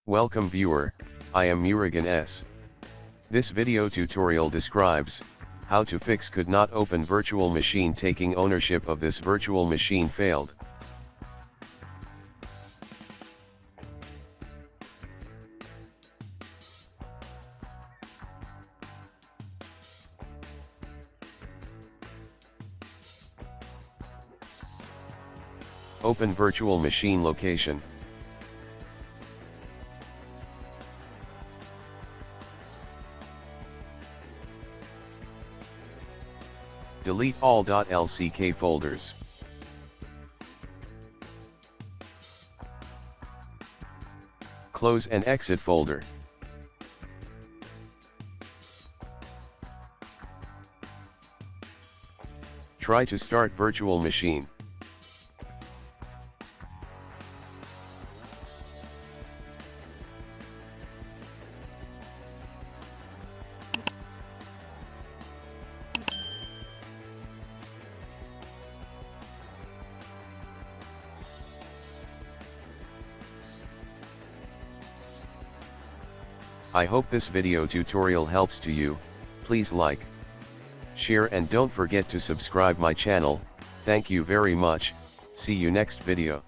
Welcome viewer, I am Murugan S. This video tutorial describes how to fix could not open virtual machine. Taking ownership of this virtual machine failed. Open virtual machine location. Delete all .lck folders. Close and exit folder. Try to start virtual machine. I hope this video tutorial helps to you. Please like, share and don't forget to subscribe my channel. Thank you very much. See you next video.